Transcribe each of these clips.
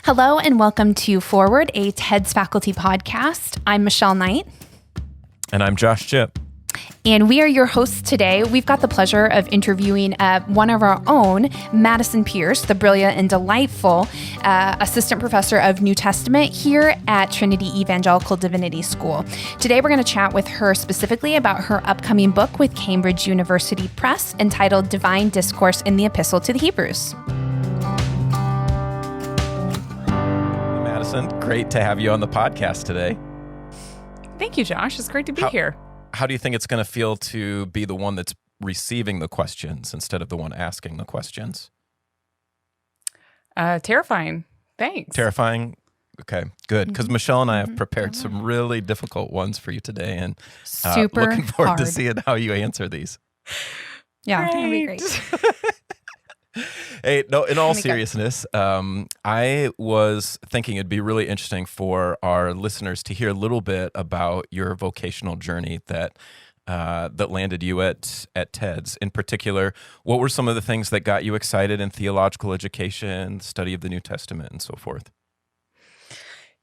Hello and welcome to Foreword, a TEDS faculty podcast. I'm Michelle Knight. And I'm Josh Jipp. And we are your hosts today. We've got the pleasure of interviewing one of our own, Madison Pierce, the brilliant and delightful assistant professor of New Testament here at Trinity Evangelical Divinity School. Today we're going to chat with her specifically about her upcoming book with Cambridge University Press entitled Divine Discourse in the Epistle to the Hebrews. Madison, great to have you on the podcast today. Thank you, Josh. It's great to be here. How do you think it's going to feel to be the one that's receiving the questions instead of the one asking the questions? Terrifying. Thanks. Terrifying? Okay, good. Because Michelle and I have prepared some really difficult ones for you today, and Super looking forward hard to seeing how you answer these. Yeah, that'd be great. Hey, no, in all seriousness, I was thinking it'd be really interesting for our listeners to hear a little bit about your vocational journey that landed you at TEDS. In particular, what were some of the things that got you excited in theological education, study of the New Testament, and so forth?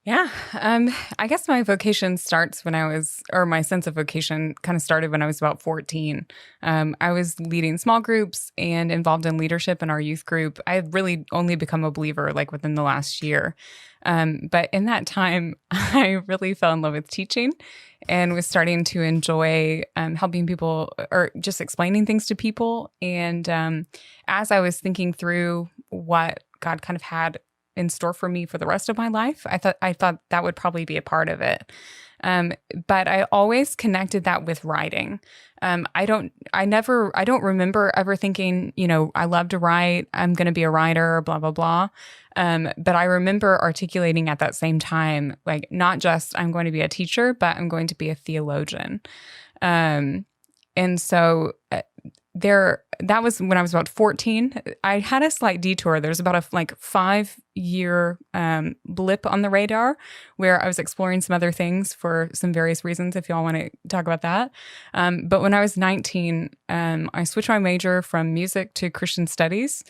Yeah. I guess my vocation starts my sense of vocation kind of started when I was about 14. I was leading small groups and involved in leadership in our youth group. I had really only become a believer like within the last year. But in that time, I really fell in love with teaching and was starting to enjoy helping people or just explaining things to people. And as I was thinking through what God kind of had in store for me for the rest of my life, I thought that would probably be a part of it. But I always connected that with writing. I don't remember ever thinking, I love to write, I'm going to be a writer, blah, blah, blah. But I remember articulating at that same time, like, not just I'm going to be a teacher, but I'm going to be a theologian. And so that was when I was about 14. I had a slight detour. There was about a 5-year blip on the radar where I was exploring some other things for some various reasons, if y'all want to talk about that. But when I was 19, I switched my major from music to Christian studies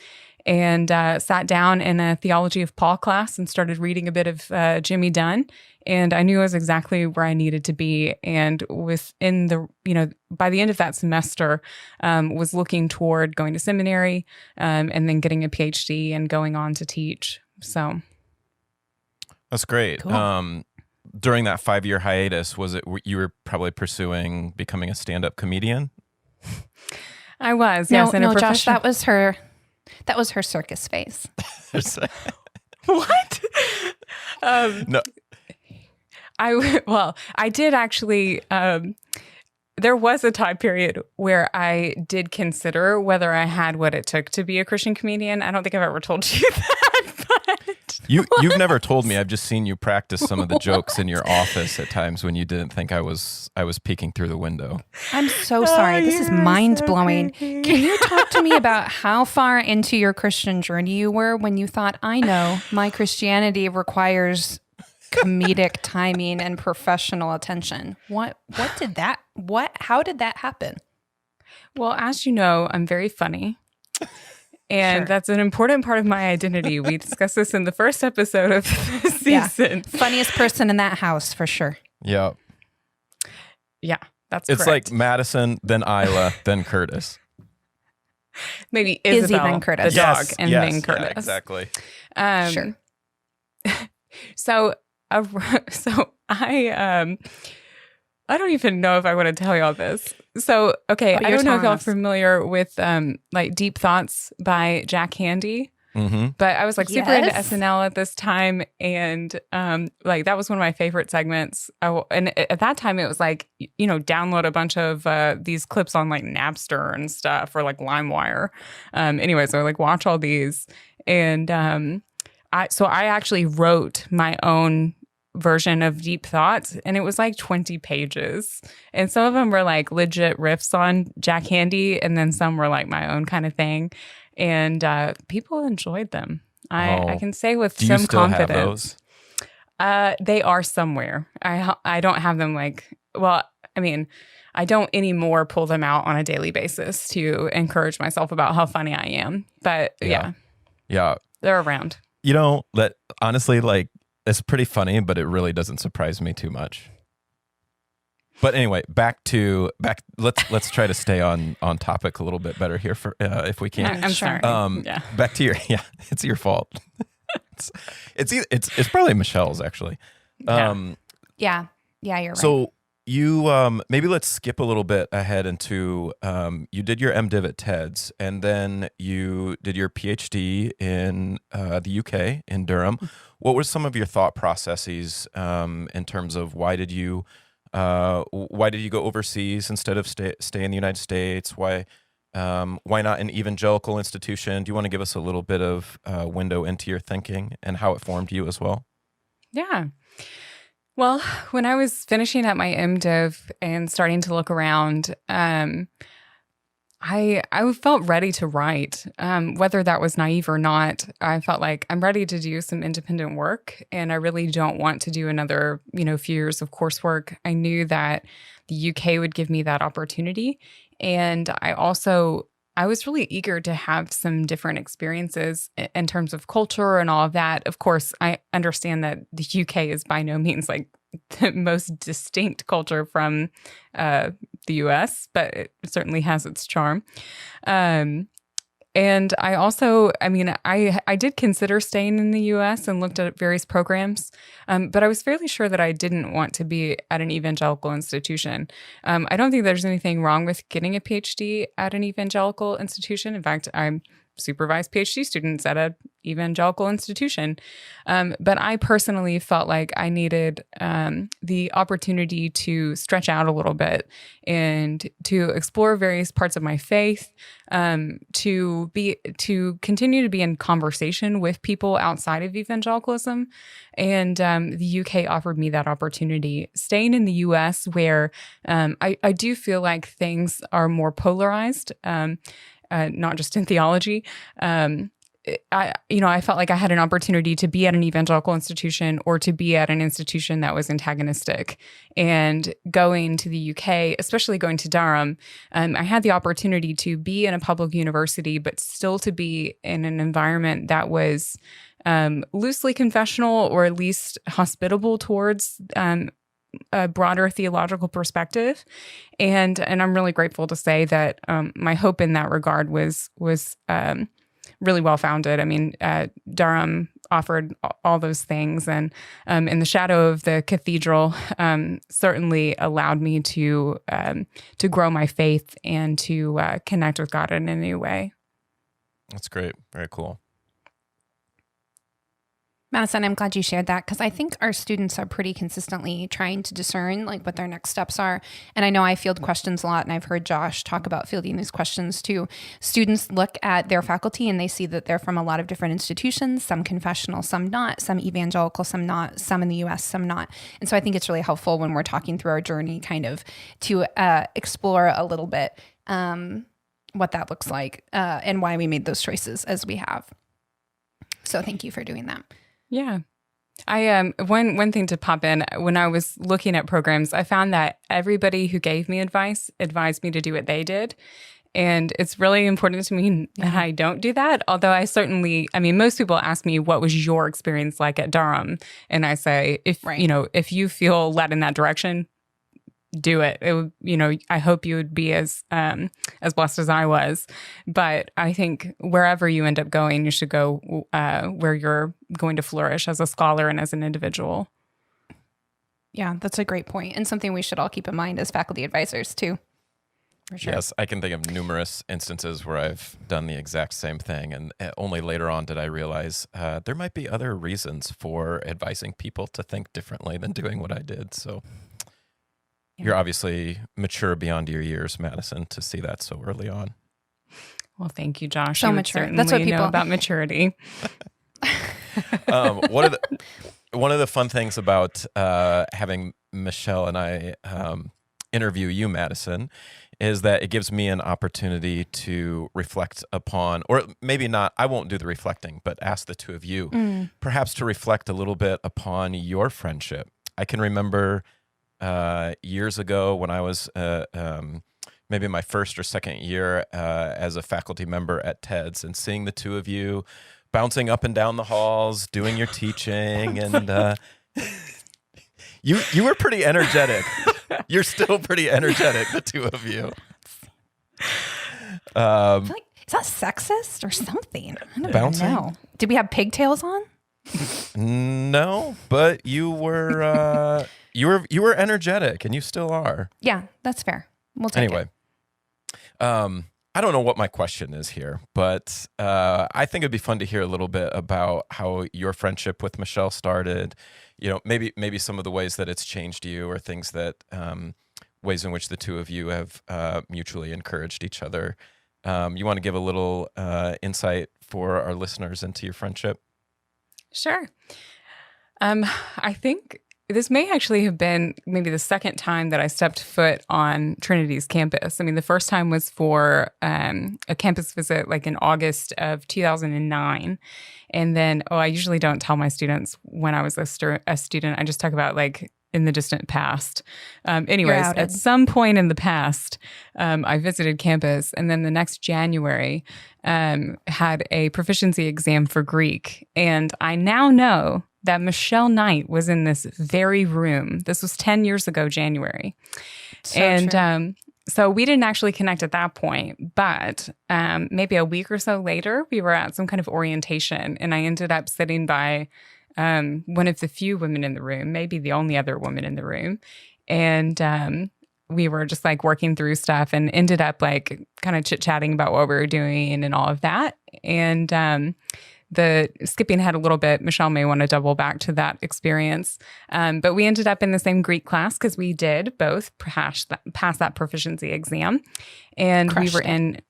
and sat down in a theology of Paul class and started reading a bit of Jimmy Dunn. And I knew I was exactly where I needed to be. And by the end of that semester, was looking toward going to seminary and then getting a PhD and going on to teach. So that's great. Cool. During that 5-year hiatus, you were probably pursuing becoming a stand-up comedian? I was, yes. No, Josh, that was her circus phase. What? No. I did actually, there was a time period where I did consider whether I had what it took to be a Christian comedian. I don't think I've ever told you that, but... You've never told me. I've just seen you practice some of the jokes in your office at times when you didn't think I was peeking through the window. I'm so sorry. This is mind-blowing. Can you talk to me about how far into your Christian journey you were when you thought, I know, my Christianity requires comedic timing and professional attention? How did that happen? Well, as you know, I'm very funny. And That's an important part of my identity. We discussed this in the first episode of the season. Yeah. Funniest person in that house, for sure. Yeah. Yeah, that's It's correct. like Madison, then Isla, then Curtis. Maybe Isabel, then Curtis. the dog, and yes, then Curtis. Yeah, exactly. Sure. So I don't even know if I want to tell y'all this. So, okay, I don't know if y'all are familiar with Deep Thoughts by Jack Handey. Mm-hmm. But I was super into SNL at this time, and that was one of my favorite segments. And at that time, it was download a bunch of these clips on Napster and stuff, or LimeWire. Anyways, I watch all these, and I actually wrote my own version of Deep Thoughts, and it was 20 pages, and some of them were legit riffs on Jack Handey, and then some were my own kind of thing, and people enjoyed them. I can say with Do some you still confidence have those? They are somewhere. I don't have them I don't anymore pull them out on a daily basis to encourage myself about how funny I am, but yeah. Yeah. They're around. That honestly, like, it's pretty funny, but it really doesn't surprise me too much. But anyway, back. Let's try to stay on topic a little bit better here, for if we can. I'm sorry. Back to it's your fault. it's probably Michelle's actually. Yeah, you're right. So you maybe let's skip a little bit ahead into you did your MDiv at TEDS, and then you did your PhD in the UK in Durham. What were some of your thought processes in terms of why did you go overseas instead of stay in the United States? Why not an evangelical institution? Do you want to give us a little bit of window into your thinking and how it formed you as well? Yeah. Well, when I was finishing up my MDiv and starting to look around, I felt ready to write. Whether that was naive or not, I felt like I'm ready to do some independent work, and I really don't want to do another, few years of coursework. I knew that the UK would give me that opportunity, and I was really eager to have some different experiences in terms of culture and all of that. Of course, I understand that the UK is by no means like the most distinct culture from the US, but it certainly has its charm. And I also, I did consider staying in the US and looked at various programs, but I was fairly sure that I didn't want to be at an evangelical institution. I don't think there's anything wrong with getting a PhD at an evangelical institution. In fact, I'm supervised PhD students at an evangelical institution. But I personally felt like I needed the opportunity to stretch out a little bit and to explore various parts of my faith, to continue to be in conversation with people outside of evangelicalism. And the UK offered me that opportunity. Staying in the US, where I do feel like things are more polarized, not just in theology. I felt like I had an opportunity to be at an evangelical institution or to be at an institution that was antagonistic. And going to the UK, especially going to Durham, I had the opportunity to be in a public university, but still to be in an environment that was loosely confessional, or at least hospitable towards a broader theological perspective. And I'm really grateful to say that my hope in that regard was really well founded. I mean, Durham offered all those things, and in the shadow of the cathedral, certainly allowed me to grow my faith and to connect with God in a new way. That's great. Very cool. Madison, I'm glad you shared that, because I think our students are pretty consistently trying to discern like what their next steps are. And I know I field questions a lot, and I've heard Josh talk about fielding these questions too. Students look at their faculty and they see that they're from a lot of different institutions, some confessional, some not, some evangelical, some not, some in the US, some not. And so I think it's really helpful when we're talking through our journey kind of to explore a little bit what that looks like and why we made those choices as we have. So thank you for doing that. Yeah. I one thing to pop in, when I was looking at programs, I found that everybody who gave me advice advised me to do what they did. And it's really important to me that I don't do that. Although most people ask me, what was your experience like at Durham? And I say, if you feel led in that direction, do it. It would, I hope you would be as blessed as I was. But I think wherever you end up going, you should go where you're going to flourish as a scholar and as an individual. Yeah, that's a great point, and something we should all keep in mind as faculty advisors too. For sure. Yes, I can think of numerous instances where I've done the exact same thing, and only later on did I realize there might be other reasons for advising people to think differently than doing what I did. So you're obviously mature beyond your years, Madison, to see that so early on. Well, thank you, Josh. So you mature. Certainly That's what people know about maturity. One of the fun things about having Michelle and I interview you, Madison, is that it gives me an opportunity to reflect upon, or maybe not, I won't do the reflecting, but ask the two of you, perhaps to reflect a little bit upon your friendship. I can remember years ago when I was maybe my first or second year as a faculty member at TEDS, and seeing the two of you bouncing up and down the halls, doing your teaching, and you were pretty energetic. You're still pretty energetic, the two of you. I feel like, is that sexist or something? I don't Bouncing? know. Did we have pigtails on? No, but you were energetic, and you still are. Yeah, that's fair. We'll take Anyway, I don't know what my question is here, but I think it'd be fun to hear a little bit about how your friendship with Michelle started. You know, maybe some of the ways that it's changed you, or things that ways in which the two of you have mutually encouraged each other. You want to give a little insight for our listeners into your friendship? Sure. I think this may actually have been maybe the second time that I stepped foot on Trinity's campus. I mean, the first time was for a campus visit like in August of 2009. And then, I usually don't tell my students when I was a student. I just talk about like in the distant past. Anyways, at some point in the past, I visited campus, and then the next January had a proficiency exam for Greek. And I now know that Michelle Knight was in this very room. This was 10 years ago, January. So we didn't actually connect at that point, but maybe a week or so later, we were at some kind of orientation, and I ended up sitting by one of the few women in the room, maybe the only other woman in the room. And we were just like working through stuff and ended up like kind of chit-chatting about what we were doing and all of that. And the skipping ahead a little bit, Michelle may want to double back to that experience. But we ended up in the same Greek class because we did both pass that proficiency exam. And we were in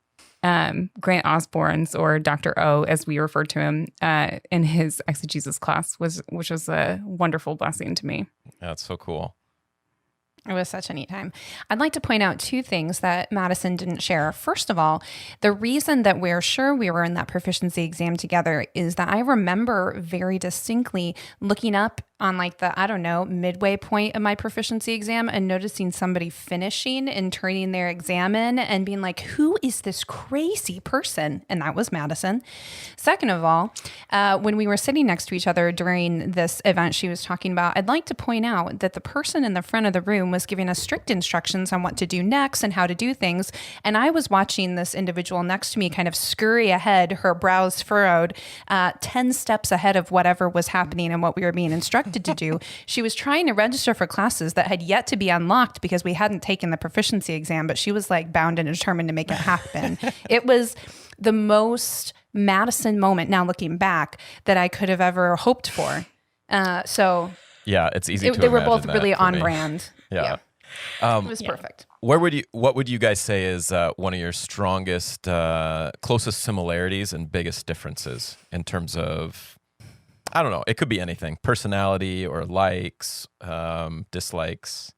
Grant Osborne's, or Dr. O, as we refer to him, in his exegesis class, which was a wonderful blessing to me. That's so cool. It was such a neat time. I'd like to point out two things that Madison didn't share. First of all, the reason that we're sure we were in that proficiency exam together is that I remember very distinctly looking up on like the, midway point of my proficiency exam and noticing somebody finishing and turning their exam in and being like, who is this crazy person? And that was Madison. Second of all, when we were sitting next to each other during this event she was talking about, I'd like to point out that the person in the front of the room was giving us strict instructions on what to do next and how to do things. And I was watching this individual next to me kind of scurry ahead, her brows furrowed, 10 steps ahead of whatever was happening and what we were being instructed to do. She was trying to register for classes that had yet to be unlocked because we hadn't taken the proficiency exam, but she was like bound and determined to make it happen. It was the most Madison moment, now looking back, that I could have ever hoped for. So yeah, it's easy to they were both imagine really that for on me. brand. Yeah. It was perfect. What would you guys say is one of your strongest, closest similarities and biggest differences in terms of, I don't know, it could be anything, personality or likes, dislikes?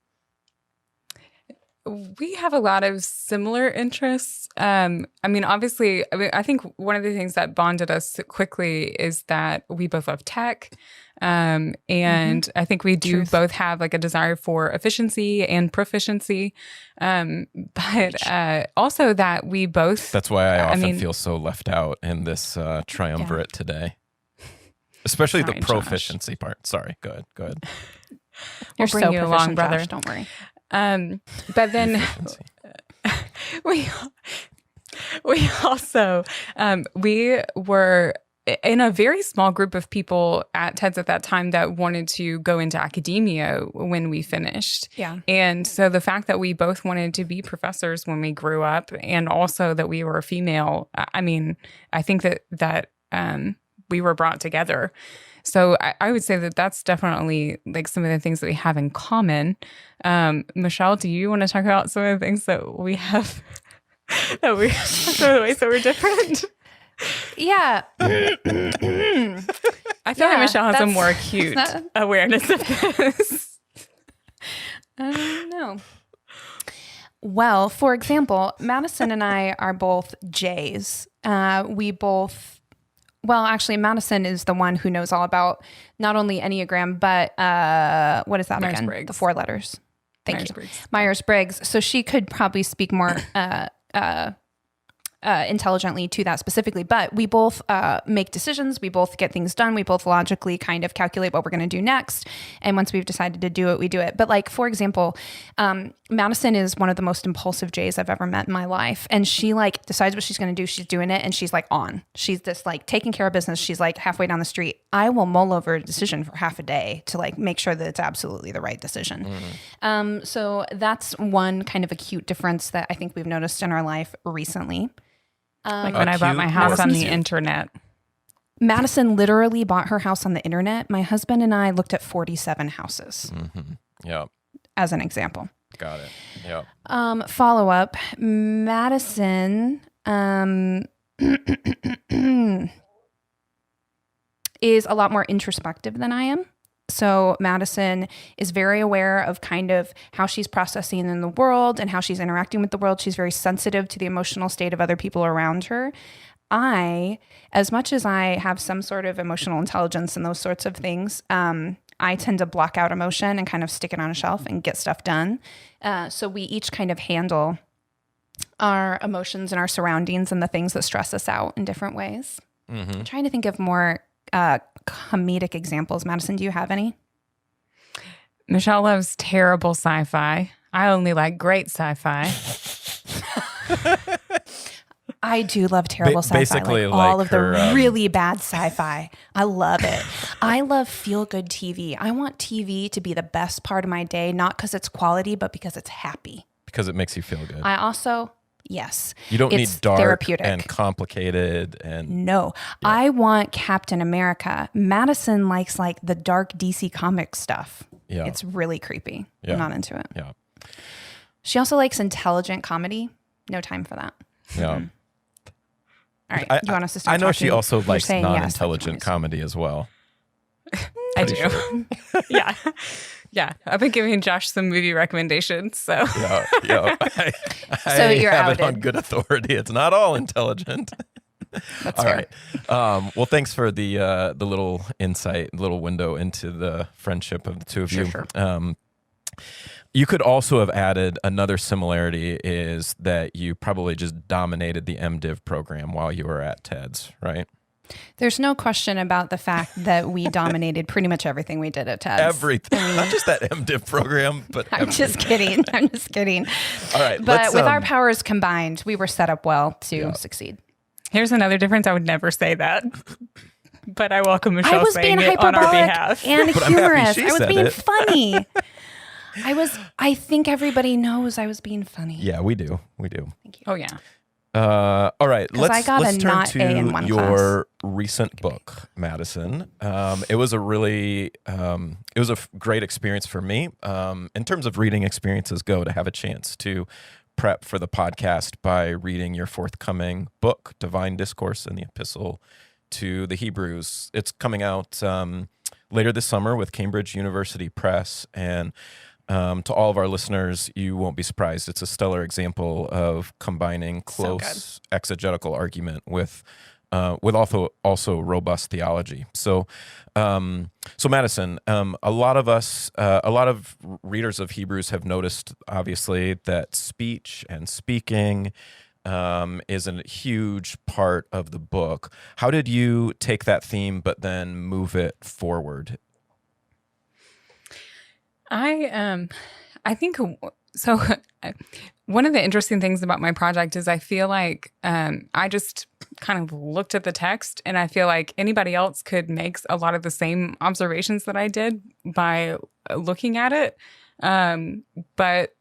We have a lot of similar interests. Obviously, I think one of the things that bonded us quickly is that we both love tech. And I think we do both have like a desire for efficiency and proficiency. But also that we both... That's why I often feel so left out in this triumvirate today. Especially the proficiency part. Sorry, go ahead. You're so bring you along, brother. Josh, don't worry. But then we also we were in a very small group of people at TEDS at that time that wanted to go into academia when we finished. Yeah. And so the fact that we both wanted to be professors when we grew up, and also that we were female, I think that we were brought together. So I would say that that's definitely like some of the things that we have in common. Michelle, do you want to talk about some of the things that we have, some of the ways that we're different? Yeah. I feel like Michelle has a more acute awareness of this. I don't know. Well, for example, Madison and I are both J's. Actually, Madison is the one who knows all about not only Enneagram, but what is that again? Myers-Briggs. The 4 letters. Thank you. Myers-Briggs. Myers-Briggs. So she could probably speak more intelligently to that specifically, but we both make decisions. We both get things done. We both logically kind of calculate what we're going to do next. And once we've decided to do it, we do it. But like, for example, Madison is one of the most impulsive Jays I've ever met in my life. And she like decides what she's going to do. She's doing it. And she's like on. She's just like taking care of business. She's like halfway down the street. I will mull over a decision for half a day to like make sure that it's absolutely the right decision. So that's one kind of acute difference that I think we've noticed in our life recently. Like when I bought my house on the internet. Madison literally bought her house on the internet. My husband and I looked at 47 houses. Yeah. As an example. Got it. Yeah. Follow up. Madison is a lot more introspective than I am. So Madison is very aware of kind of how she's processing in the world and how she's interacting with the world. She's very sensitive to the emotional state of other people around her. I, as much as I have some sort of emotional intelligence and those sorts of things, I tend to block out emotion and kind of stick it on a shelf and get stuff done. So we each kind of handle our emotions and our surroundings and the things that stress us out in different ways. I'm trying to think of more comedic examples. Madison, do you have any? Michelle loves terrible sci-fi. I only like great sci-fi. I do love terrible sci-fi. Basically, like all like of her, the really bad sci-fi. I love it. I love feel-good TV. I want TV to be the best part of my day, not because it's quality, but because it's happy. Because it makes you feel good. I also, yes. You don't need dark therapeutic and complicated and... No. Yeah. I want Captain America. Madison likes like the dark DC comic stuff. Yeah. It's really creepy. Yeah. I'm not into it. Yeah. She also likes intelligent comedy. No time for that. Yeah. All right. You want us to start I know talking? She also likes non-intelligent yes, comedy as well. I do. Sure. Yeah. Yeah. I've been giving Josh some movie recommendations. So yeah. I you're have outed. it on good authority. It's not all intelligent. That's all fair. Right. Well, thanks for the little insight, little window into the friendship of the two of you. Sure. You could also have added another similarity is that you probably just dominated the MDiv program while you were at TEDS, right? There's no question about the fact that we dominated pretty much everything we did at TEDS. Everything. Not just that MDiv program, but I'm just kidding. All right. But with our powers combined, we were set up well to succeed. Here's another difference. I would never say that. But I welcome Michelle saying it on our behalf. And humorous. I was being funny. I think everybody knows I was being funny. Yeah, we do. Thank you. Oh, yeah. All right. Let's turn to your class. recent book, Madison. It was a really, great experience for me. In terms of reading experiences go, to have a chance to prep for the podcast by reading your forthcoming book, Divine Discourse and the Epistle to the Hebrews. It's coming out later this summer with Cambridge University Press, and to all of our listeners, you won't be surprised. It's a stellar example of combining close exegetical argument with also robust theology. So Madison, a lot of readers of Hebrews have noticed, obviously, that speech and speaking is a huge part of the book. How did you take that theme, but then move it forward? I think so. One of the interesting things about my project is I feel like I just kind of looked at the text, and I feel like anybody else could make a lot of the same observations that I did by looking at it. But,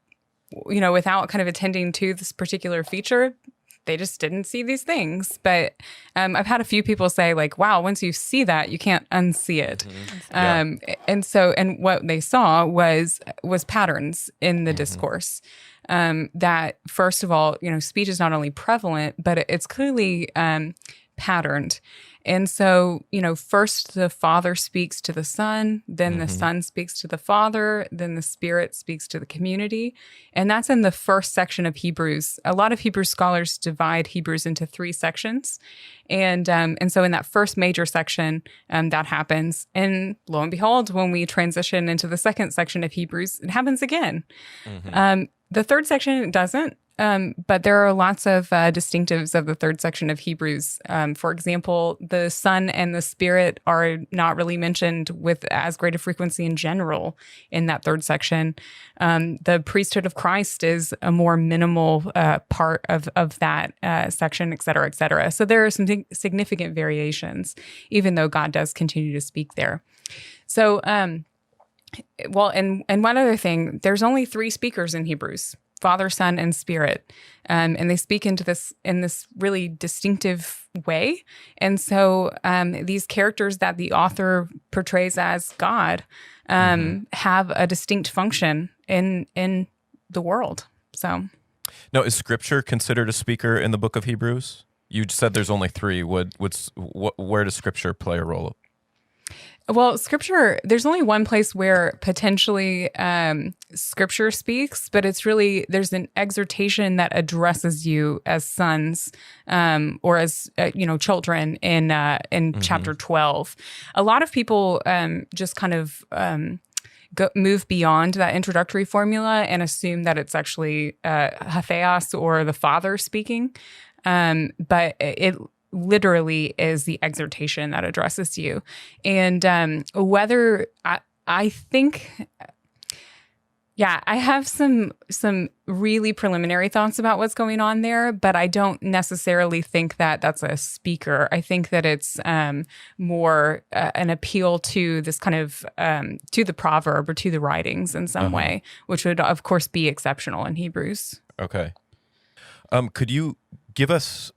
without kind of attending to this particular feature, they just didn't see these things. But I've had a few people say, like, wow, once you see that, you can't unsee it. And what they saw was patterns in the discourse. That, first of all, speech is not only prevalent, but it's clearly patterned. And so, first the Father speaks to the Son, then the Son speaks to the Father, then the Spirit speaks to the community. And that's in the first section of Hebrews. A lot of Hebrew scholars divide Hebrews into 3 sections. And so in that first major section, that happens. And lo and behold, when we transition into the second section of Hebrews, it happens again. The third section, it doesn't. but there are lots of distinctives of the third section of Hebrews. For example, the Son and the Spirit are not really mentioned with as great a frequency in general in that third section. The priesthood of Christ is a more minimal part of that section, et cetera, et cetera. So there are some significant variations, even though God does continue to speak there. So, well, and one other thing, there's only 3 speakers in Hebrews: Father, Son, and Spirit. And they speak into this in this really distinctive way. And so these characters that the author portrays as God have a distinct function in the world. So, now, is Scripture considered a speaker in the book of Hebrews? You said there's only 3. Where does Scripture play a role? Well, Scripture, there's only one place where potentially Scripture speaks, but it's really, there's an exhortation that addresses you as sons or as, children in chapter 12. A lot of people just kind of move beyond that introductory formula and assume that it's actually Hatheos or the Father speaking, but it literally is the exhortation that addresses you. And whether I think, I have some really preliminary thoughts about what's going on there, but I don't necessarily think that that's a speaker. I think that it's more an appeal to this kind of to the proverb or to the writings in some way, which would of course be exceptional in Hebrews. Okay. Could you give us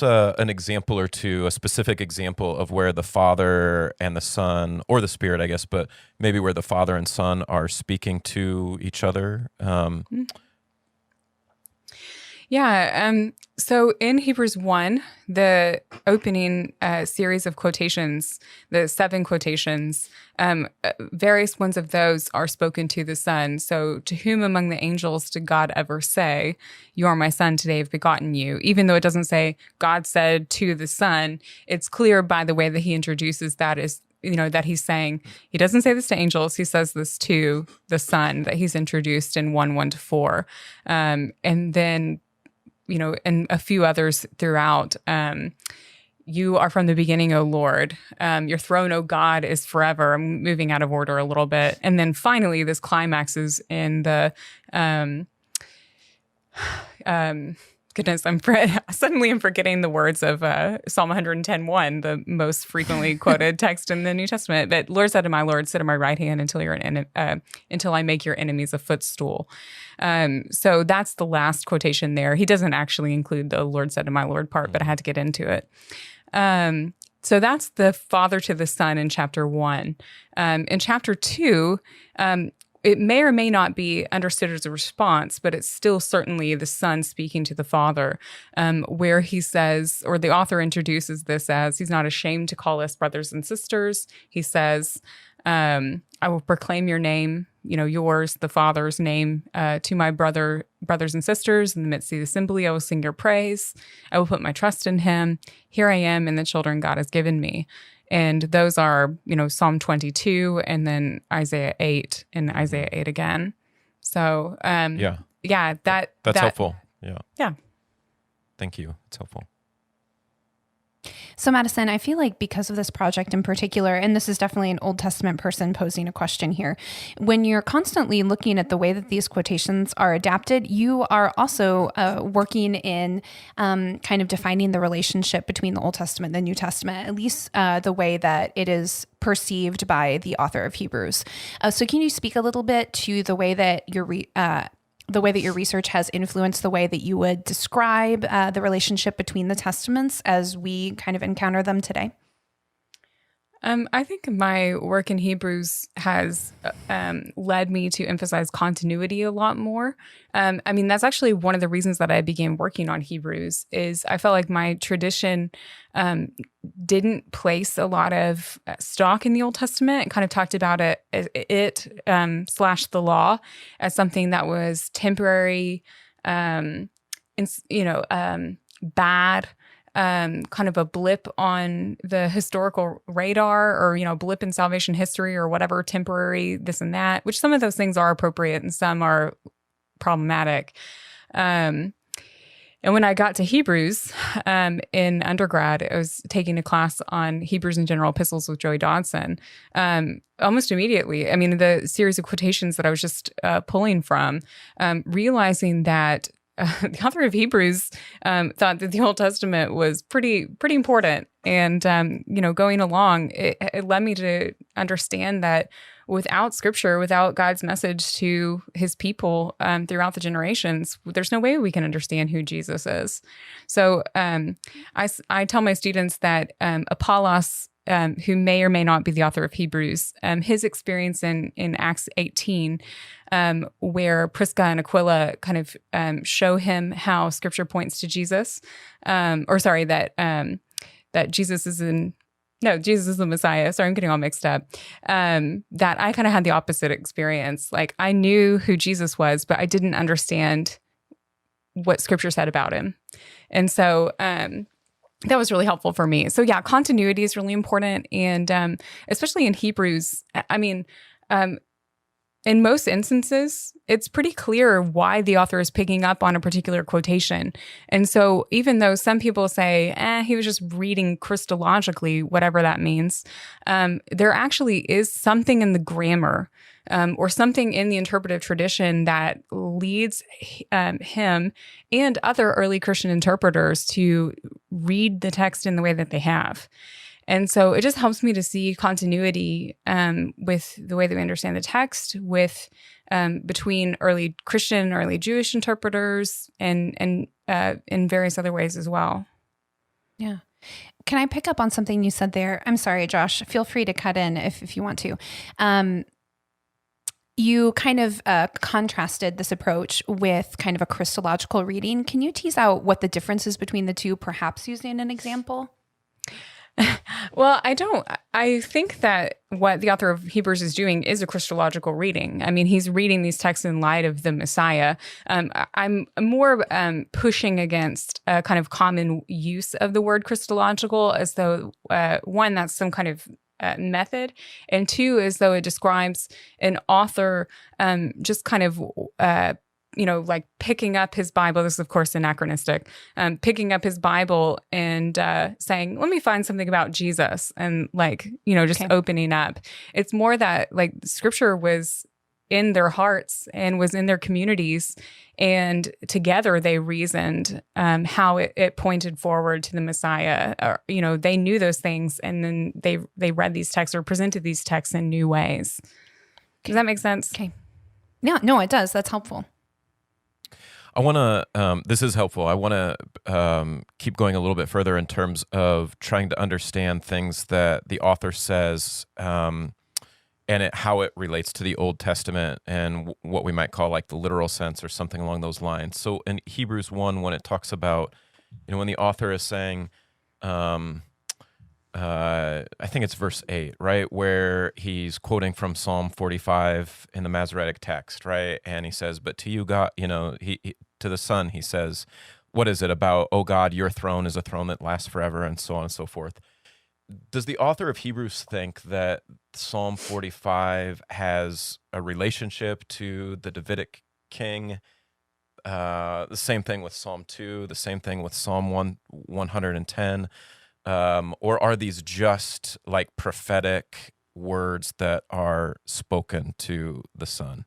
an example or two, a specific example of where the Father and the Son, or the Spirit, I guess, but maybe where the Father and Son are speaking to each other? So in Hebrews 1, the opening series of quotations, the 7 quotations, various ones of those are spoken to the Son. So, to whom among the angels did God ever say, "You are my Son, today I've begotten you"? Even though it doesn't say God said to the Son, it's clear by the way that he introduces that is, that he's saying, he doesn't say this to angels, he says this to the Son that he's introduced in 1:1-4. And then, and a few others throughout. You are from the beginning, O Lord. Your throne, O God, is forever. I'm moving out of order a little bit. And then finally, this climaxes in the, goodness, I'm forgetting the words of Psalm 110:1, the most frequently quoted text in the New Testament. But Lord said to my Lord, sit at my right hand until I make your enemies a footstool. So that's the last quotation there. He doesn't actually include the Lord said to my Lord part, but I had to get into it. So that's the Father to the Son in chapter 1. In chapter 2, it may or may not be understood as a response, but it's still certainly the Son speaking to the Father, where he says, or the author introduces this as, he's not ashamed to call us brothers and sisters. He says, I will proclaim your name, yours, the Father's name, to my brothers and sisters in the midst of the assembly. I will sing your praise. I will put my trust in him. Here I am and the children God has given me. And those are, Psalm 22 and then Isaiah 8 and Isaiah 8 again. So, that's helpful. Yeah. Yeah. Thank you. It's helpful. So Madison, I feel like because of this project in particular, and this is definitely an Old Testament person posing a question here, when you're constantly looking at the way that these quotations are adapted, you are also working in kind of defining the relationship between the Old Testament and the New Testament, at least the way that it is perceived by the author of Hebrews. So can you speak a little bit to the way that your research has influenced the way that you would describe the relationship between the Testaments as we kind of encounter them today? I think my work in Hebrews has led me to emphasize continuity a lot more. That's actually one of the reasons that I began working on Hebrews is I felt like my tradition didn't place a lot of stock in the Old Testament and kind of talked about it / the law as something that was temporary, bad, kind of a blip on the historical radar or, blip in salvation history or whatever, temporary, this and that, which some of those things are appropriate and some are problematic. And when I got to Hebrews in undergrad, I was taking a class on Hebrews and General Epistles with Joey Dodson. Almost immediately, I mean, the series of quotations that I was just pulling from, realizing that the author of Hebrews thought that the Old Testament was pretty important. And, going along, it led me to understand that without Scripture, without God's message to his people throughout the generations, there's no way we can understand who Jesus is. So I tell my students that Apollos, who may or may not be the author of Hebrews, his experience in Acts 18, where Prisca and Aquila kind of show him how Scripture points to Jesus, that Jesus is Jesus is the Messiah. Sorry, I'm getting all mixed up. That I kind of had the opposite experience. Like, I knew who Jesus was, but I didn't understand what Scripture said about him. And so that was really helpful for me. So yeah, continuity is really important. And especially in Hebrews, I mean, in most instances, it's pretty clear why the author is picking up on a particular quotation. And so even though some people say, he was just reading Christologically, whatever that means, there actually is something in the grammar or something in the interpretive tradition that leads him and other early Christian interpreters to read the text in the way that they have. And so it just helps me to see continuity with the way that we understand the text, with between early Christian, early Jewish interpreters, and in various other ways as well. Yeah. Can I pick up on something you said there? I'm sorry, Josh. Feel free to cut in if you want to. You kind of contrasted this approach with kind of a Christological reading. Can you tease out what the difference is between the two, perhaps using an example? Well, I think that what the author of Hebrews is doing is a Christological reading. I mean, he's reading these texts in light of the Messiah. I'm more pushing against a kind of common use of the word Christological, as though, one, that's some kind of method, and two, as though it describes an author just kind of like picking up his Bible. This is, of course, anachronistic. Picking up his Bible and saying, let me find something about Jesus, and just opening up. It's more that like Scripture was in their hearts and was in their communities, and together they reasoned how it pointed forward to the Messiah. They knew those things, and then they read these texts or presented these texts in new ways. Does that make sense? Okay. Yeah, no, it does. That's helpful. I want to, this is helpful. I want to keep going a little bit further in terms of trying to understand things that the author says and how it relates to the Old Testament and what we might call like the literal sense or something along those lines. So in Hebrews 1, when it talks about, when the author is saying, I think it's verse 8, right, where he's quoting from Psalm 45 in the Masoretic text, right? And he says, but to you, God, he to the Son, he says, what is it about, oh God, your throne is a throne that lasts forever, and so on and so forth. Does the author of Hebrews think that Psalm 45 has a relationship to the Davidic king? The same thing with Psalm 2, the same thing with Psalm 110. Or are these just like prophetic words that are spoken to the Son?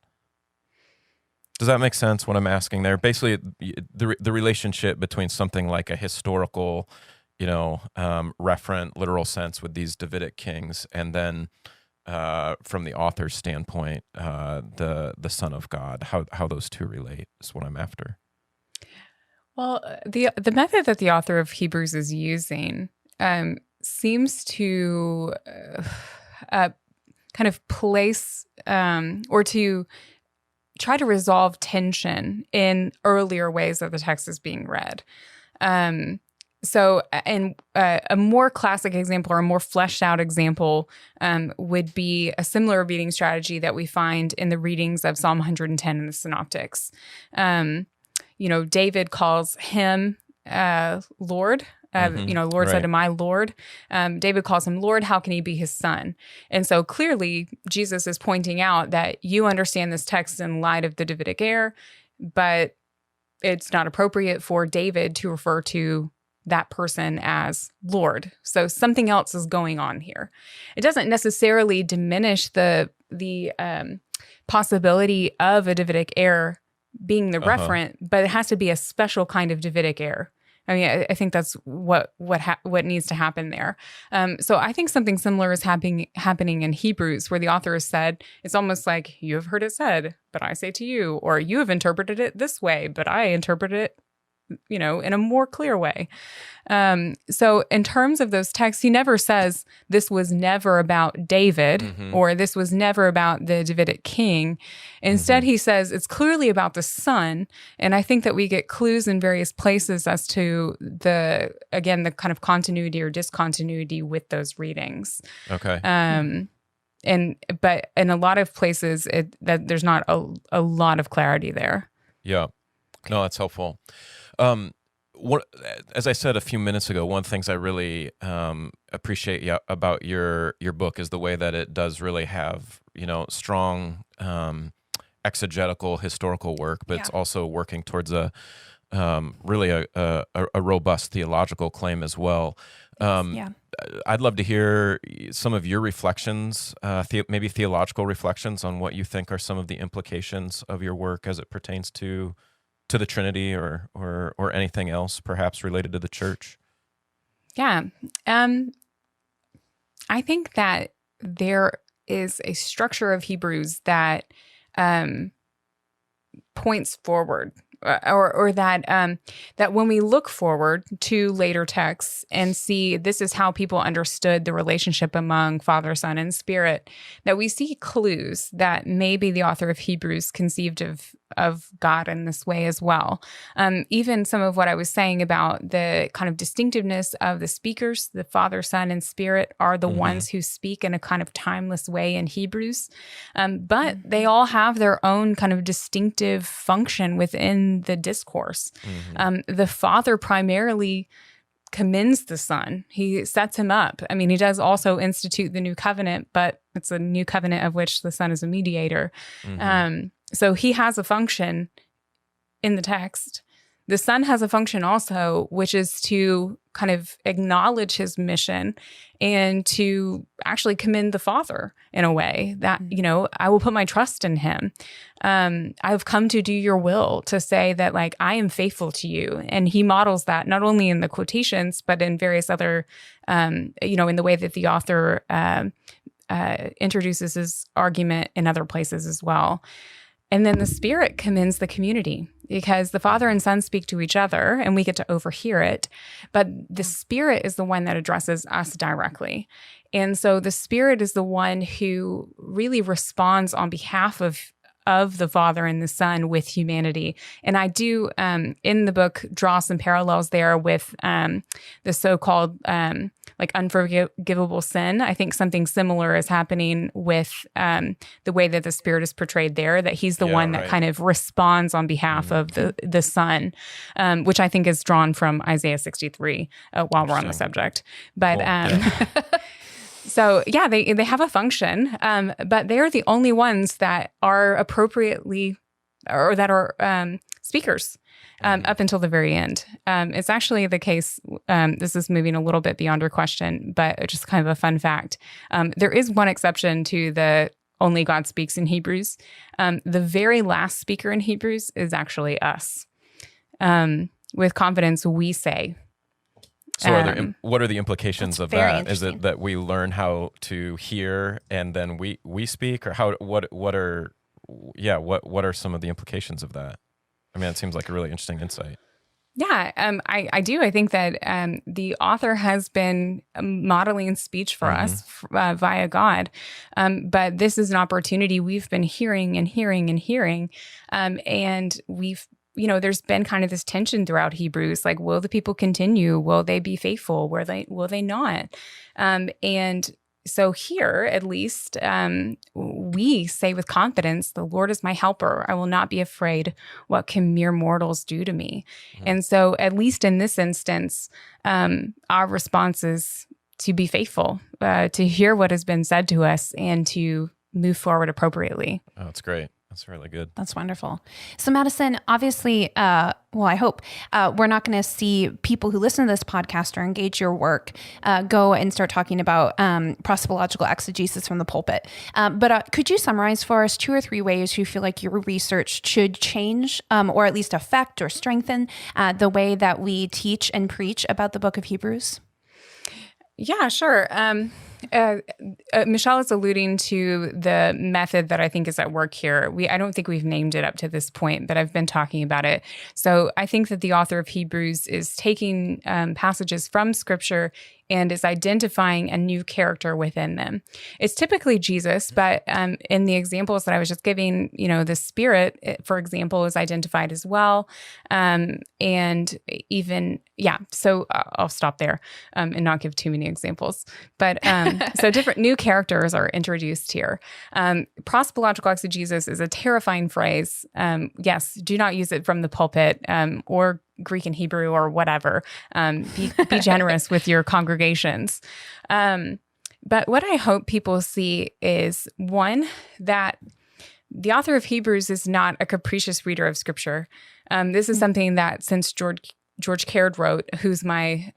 Does that make sense, what I'm asking there? Basically, the relationship between something like a historical, referent, literal sense with these Davidic kings, and then from the author's standpoint, the Son of God, how those two relate is what I'm after. Well, the method that the author of Hebrews is using seems to kind of place or to try to resolve tension in earlier ways that the text is being read. So, a more classic example or a more fleshed out example would be a similar reading strategy that we find in the readings of Psalm 110 in the Synoptics. David calls him Lord. Lord right. said to my Lord. David calls him Lord. How can he be his son? And so clearly, Jesus is pointing out that you understand this text in light of the Davidic heir, but it's not appropriate for David to refer to that person as Lord. So something else is going on here. It doesn't necessarily diminish the possibility of a Davidic heir being the referent, but it has to be a special kind of Davidic heir. I mean, I think that's what needs to happen there. So I think something similar is happening in Hebrews, where the author has said, it's almost like, you have heard it said, but I say to you, or you have interpreted it this way, but I interpret it, in a more clear way. So in terms of those texts, he never says this was never about David or this was never about the Davidic king. Instead, he says it's clearly about the son. And I think that we get clues in various places as to the kind of continuity or discontinuity with those readings. Okay. But in a lot of places, that there's not a lot of clarity there. Yeah. No, that's helpful. As I said a few minutes ago, one of the things I really appreciate about your book is the way that it does really have, strong exegetical historical work, but it's also working towards a robust theological claim as well. I'd love to hear some of your reflections, maybe theological reflections on what you think are some of the implications of your work as it pertains to the Trinity or anything else perhaps related to the church? Yeah. I think that there is a structure of Hebrews that points forward, or that when we look forward to later texts and see this is how people understood the relationship among Father, Son, and Spirit, that we see clues that maybe the author of Hebrews conceived of God in this way as well. Even some of what I was saying about the kind of distinctiveness of the speakers, the Father, Son, and Spirit are the ones who speak in a kind of timeless way in Hebrews. But they all have their own kind of distinctive function within the discourse. The Father primarily commends the Son. He sets him up. I mean, he does also institute the new covenant, but it's a new covenant of which the Son is a mediator. So he has a function in the text. The Son has a function also, which is to kind of acknowledge his mission and to actually commend the Father in a way that, I will put my trust in him. I've come to do your will, to say that, like, I am faithful to you. And he models that not only in the quotations, but in various other, in the way that the author introduces his argument in other places as well. And then the Spirit commends the community, because the Father and Son speak to each other and we get to overhear it. But the Spirit is the one that addresses us directly. And so the Spirit is the one who really responds on behalf of the Father and the Son with humanity. And I do, in the book, draw some parallels there with the so-called unforgivable sin. I think something similar is happening with the way that the Spirit is portrayed there, that he's the one that kind of responds on behalf of the Son, which I think is drawn from Isaiah 63 while we're on the subject. But cool. So yeah, they have a function, but they're the only ones that are appropriately, or that are speakers up until the very end. It's actually the case, this is moving a little bit beyond your question, but just kind of a fun fact. There is one exception to the only God speaks in Hebrews. The very last speaker in Hebrews is actually us. With confidence, we say. So what are the implications of that? Is it that we learn how to hear and then we speak, or what are some of the implications of that? I mean, it seems like a really interesting insight. Yeah, I do. I think that the author has been modeling speech for us via God. But this is an opportunity we've been hearing and hearing and hearing. And we've, there's been kind of this tension throughout Hebrews, like, will the people continue? Will they be faithful? Will they not? And so here, at least, we say with confidence, the Lord is my helper. I will not be afraid. What can mere mortals do to me? And so at least in this instance, our response is to be faithful, to hear what has been said to us and to move forward appropriately. Oh, that's great. That's really good. That's wonderful. So Madison, obviously, I hope we're not going to see people who listen to this podcast or engage your work go and start talking about prosopological exegesis from the pulpit. But could you summarize for us 2 or 3 ways you feel like your research should change or at least affect or strengthen the way that we teach and preach about the book of Hebrews? Yeah, sure. Michelle is alluding to the method that I think is at work here. I don't think we've named it up to this point, but I've been talking about it. So I think that the author of Hebrews is taking passages from Scripture and is identifying a new character within them. It's typically Jesus, but in the examples that I was just giving, the Spirit, for example, is identified as well. So I'll stop there and not give too many examples. But so different new characters are introduced here. Prosopological exegesis is a terrifying phrase. Yes, do not use it from the pulpit or Greek and Hebrew or whatever. Be generous with your congregations. But what I hope people see is, one, that the author of Hebrews is not a capricious reader of Scripture. This is something that since George Caird wrote, who's my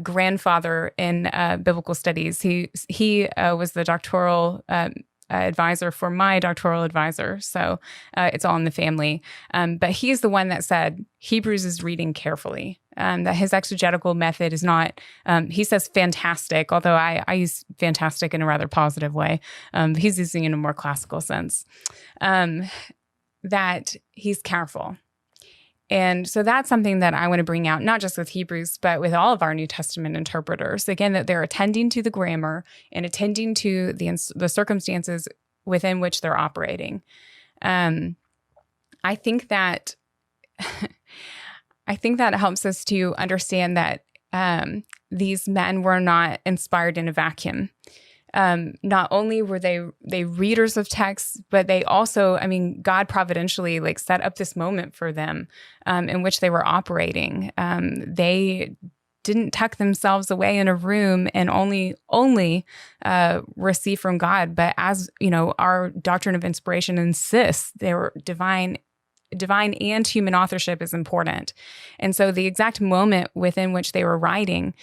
grandfather in biblical studies. He was the doctoral advisor for my doctoral advisor. So it's all in the family. But he's the one that said Hebrews is reading carefully. That his exegetical method is not, he says fantastic, although I use fantastic in a rather positive way. He's using it in a more classical sense. That he's careful. And so that's something that I want to bring out, not just with Hebrews, but with all of our New Testament interpreters. Again, that they're attending to the grammar and attending to the circumstances within which they're operating. I think that helps us to understand that these men were not inspired in a vacuum. Not only were they readers of texts, but they also, God providentially set up this moment for them in which they were operating. They didn't tuck themselves away in a room and only receive from God, but as our doctrine of inspiration insists, they were divine and human authorship is important. And so the exact moment within which they were writing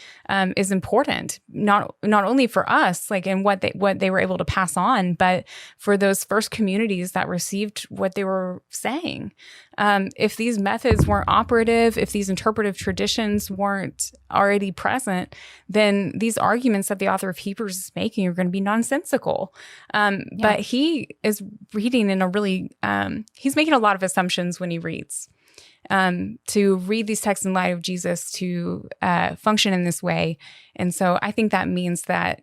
is important, not only for us, in what they were able to pass on, but for those first communities that received what they were saying. If these methods weren't operative, if these interpretive traditions weren't already present, then these arguments that the author of Hebrews is making are going to be nonsensical. But he is reading in a really, he's making a lot of assumptions when he reads. To read these texts in light of Jesus, to function in this way. And so I think that means that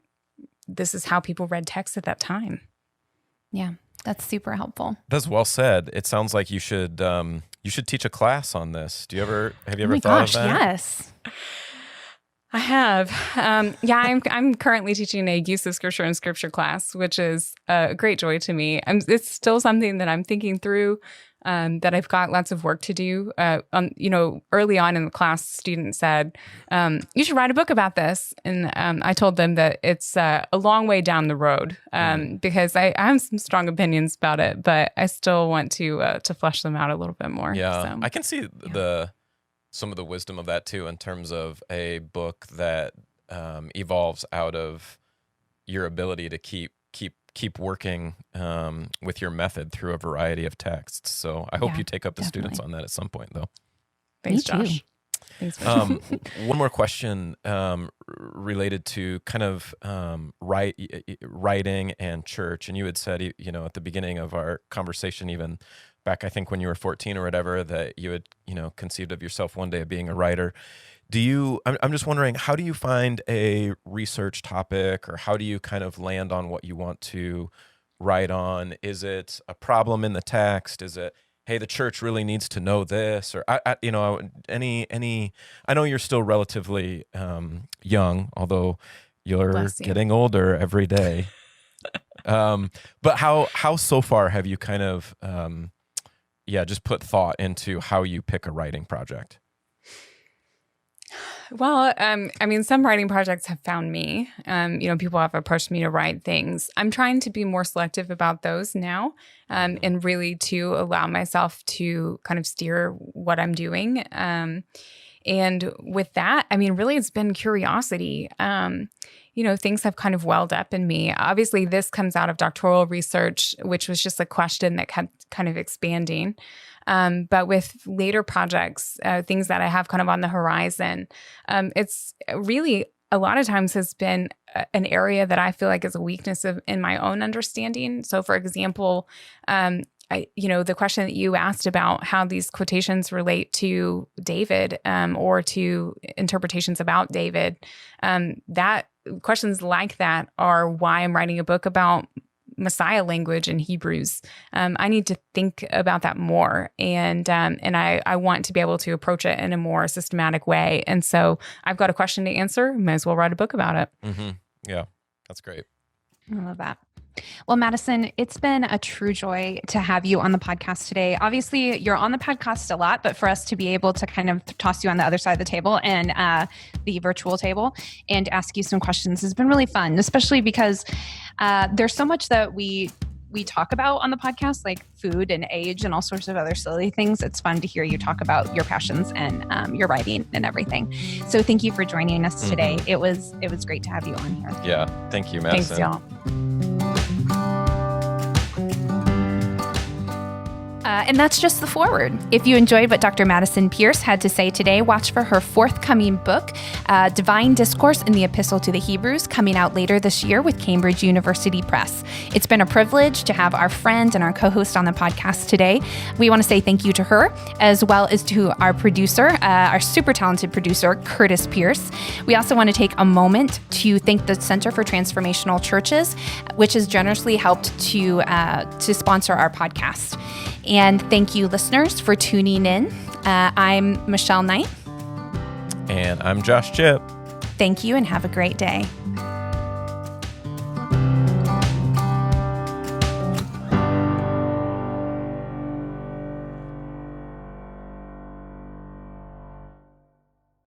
this is how people read texts at that time. Yeah. That's super helpful. That's well said. It sounds like you should teach a class on this. Have you ever thought gosh, of that? Yes. I have. I'm currently teaching a use of Scripture and Scripture class, which is a great joy to me. It's still something that I'm thinking through, that I've got lots of work to do. Early on in the class, a student said, you should write a book about this. And I told them that it's a long way down the road because I have some strong opinions about it, but I still want to flesh them out a little bit more. Yeah, so, I can see some of the wisdom of that too, in terms of a book that evolves out of your ability to keep working with your method through a variety of texts. So I hope you take up the students on that at some point, though. Thanks, Josh. Thanks, Josh. One more question related to kind of writing and church. And you had said, at the beginning of our conversation, even back, I think when you were 14 or whatever, that you had, conceived of yourself one day of being a writer. I'm just wondering, how do you find a research topic, or how do you kind of land on what you want to write on? Is it a problem in the text? Is it, hey, the church really needs to know this? Or, I know you're still relatively young, although you're getting older every day. But how so far have you kind of, just put thought into how you pick a writing project? Well, I mean, some writing projects have found me. People have approached me to write things. I'm trying to be more selective about those now, and really to allow myself to kind of steer what I'm doing. And with that, I mean, really, it's been curiosity. Things have kind of welled up in me. Obviously, this comes out of doctoral research, which was just a question that kept kind of expanding. But with later projects, things that I have kind of on the horizon, it's really a lot of times has been an area that I feel like is a weakness in my own understanding. So, for example, the question that you asked about how these quotations relate to David or to interpretations about David, that questions like that are why I'm writing a book about Messiah language in Hebrews. I need to think about that more, and I want to be able to approach it in a more systematic way. And so I've got a question to answer. Might as well write a book about it. Mm-hmm. Yeah, that's great. I love that. Well, Madison, it's been a true joy to have you on the podcast today. Obviously, you're on the podcast a lot, but for us to be able to kind of toss you on the other side of the table and the virtual table and ask you some questions has been really fun, especially because there's so much that we talk about on the podcast, like food and age and all sorts of other silly things. It's fun to hear you talk about your passions and your writing and everything. So thank you for joining us today. It was great to have you on here. Yeah. Thank you, Madison. Thanks, y'all. And that's just the foreword. If you enjoyed what Dr. Madison Pierce had to say today, watch for her forthcoming book, Divine Discourse in the Epistle to the Hebrews, coming out later this year with Cambridge University Press. It's been a privilege to have our friend and our co-host on the podcast today. We want to say thank you to her, as well as to our producer, our super talented producer, Curtis Pierce. We also want to take a moment to thank the Center for Transformational Churches, which has generously helped to sponsor our podcast. And thank you, listeners, for tuning in. I'm Michelle Knight. And I'm Josh Jipp. Thank you and have a great day.